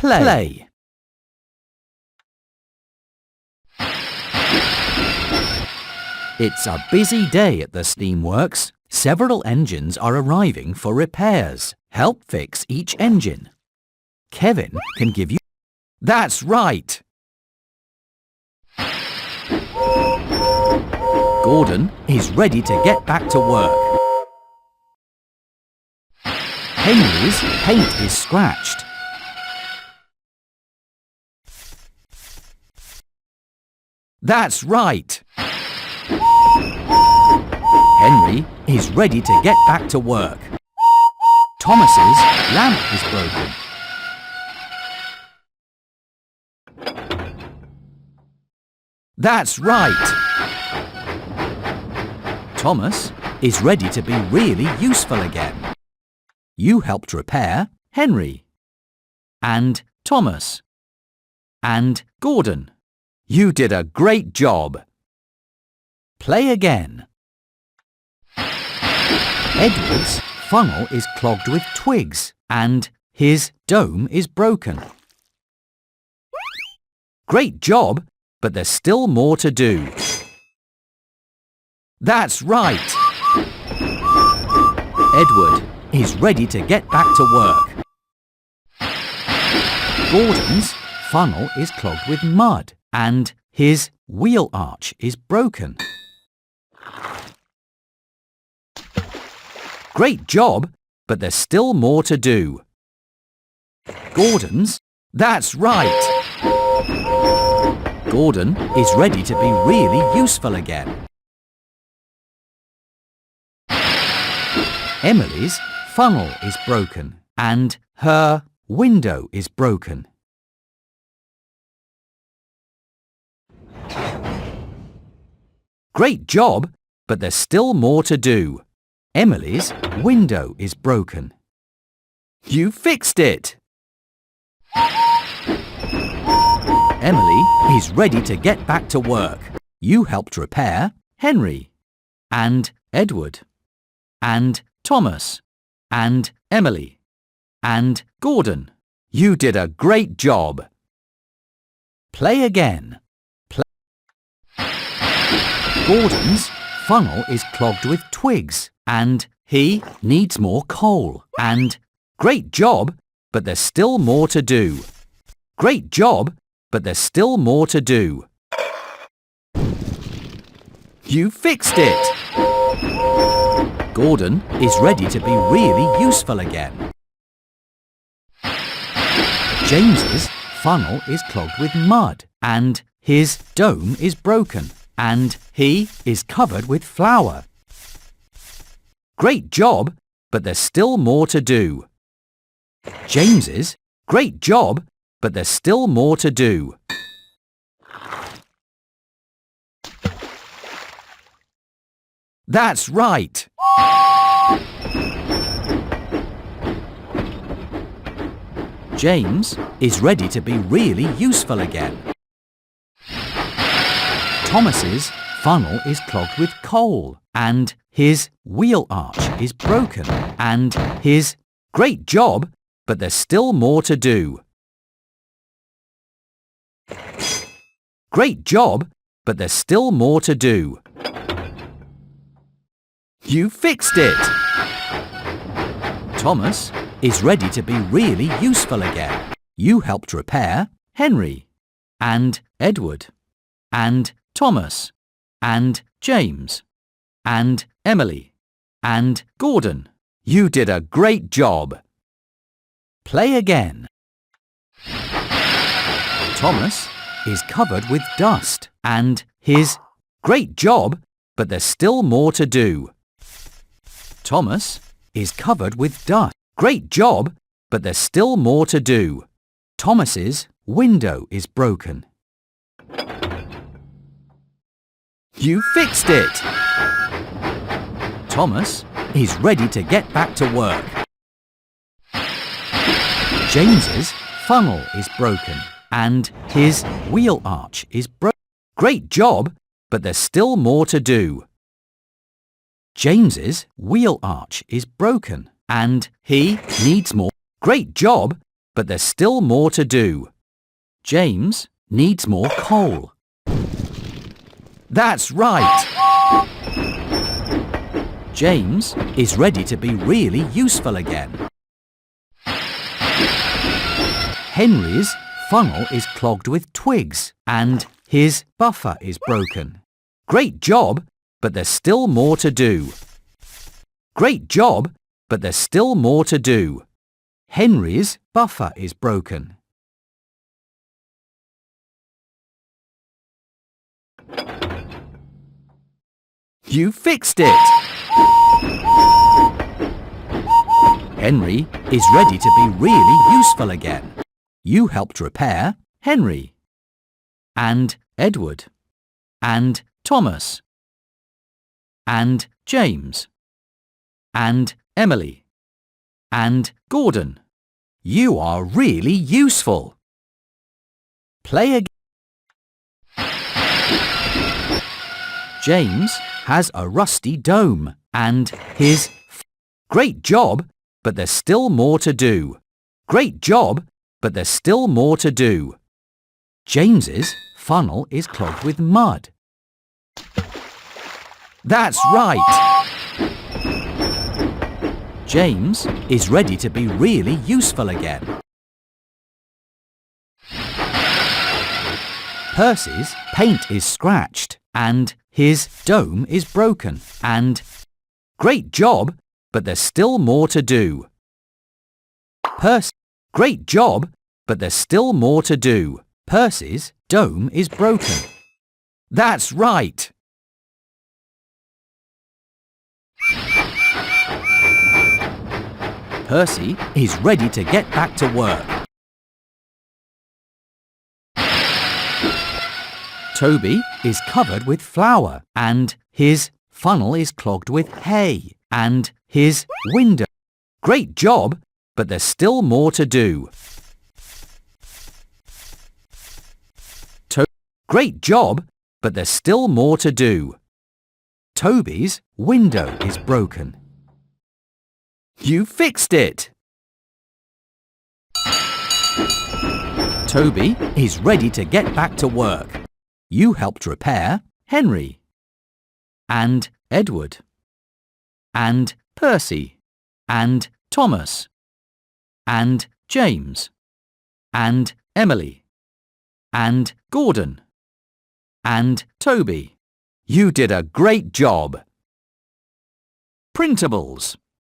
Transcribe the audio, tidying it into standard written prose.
Play. It's a busy day at the steamworks. Several engines are arriving for repairs. Help fix each engine. Kevin can give you... That's right! Gordon is ready to get back to work. Henry's paint is scratched. That's right! Henry is ready to get back to work. Thomas's lamp is broken. That's right! Thomas is ready to be really useful again. You helped repair Henry and Thomas and Gordon. You did a great job. Play again. Edward's funnel is clogged with twigs and his dome is broken. Great job, but there's still more to do. That's right! Edward is ready to get back to work. Gordon's funnel is clogged with mud and his wheel arch is broken. Great job, but there's still more to do. Gordon's... That's right! Gordon is ready to be really useful again. Emily's funnel is broken and her window is broken. Great job, but there's still more to do. Emily's window is broken. You fixed it! Emily is ready to get back to work. You helped repair Henry and Edward and Thomas and Emily and Gordon. You did a great job. Play again. Gordon's funnel is clogged with twigs and he needs more coal. And great job, but there's still more to do. Great job, but there's still more to do. You fixed it! Gordon is ready to be really useful again. James's funnel is clogged with mud and his dome is broken and he is covered with flour. Great job, but there's still more to do. James's great job, but there's still more to do. That's right! James is ready to be really useful again. Thomas's funnel is clogged with coal and his wheel arch is broken and his great job, but there's still more to do. Great job, but there's still more to do. You fixed it! Thomas is ready to be really useful again. You helped repair Henry and Edward and Thomas and James and Emily and Gordon. You did a great job. Play again. Thomas is covered with dust and his great job, but there's still more to do. Thomas is covered with dust. Great job, but there's still more to do. Thomas's window is broken. You fixed it! Thomas is ready to get back to work. James's funnel is broken and his wheel arch is broken. Great job, but there's still more to do. James's wheel arch is broken and he needs more. Great job, but there's still more to do. James needs more coal. That's right! James is ready to be really useful again. Henry's funnel is clogged with twigs and his buffer is broken. Great job, but there's still more to do. Great job, but there's still more to do. Henry's buffer is broken. You fixed it! Henry is ready to be really useful again. You helped repair Henry and Edward and Thomas and James and Emily and Gordon. You are really useful. Play again. James has a rusty dome and his great job, but there's still more to do. Great job, but there's still more to do. James's funnel is clogged with mud. That's right! James is ready to be really useful again. Percy's paint is scratched and his dome is broken and great job, but there's still more to do. Great job, but there's still more to do. Percy's dome is broken. That's right! Percy is ready to get back to work. Toby is covered with flour and his funnel is clogged with hay and his window. Great job, but there's still more to do. Great job, but there's still more to do. Toby's window is broken. You fixed it! Toby is ready to get back to work. You helped repair Henry and Edward and Percy and Thomas and James and Emily and Gordon and Toby. You did a great job. Printables.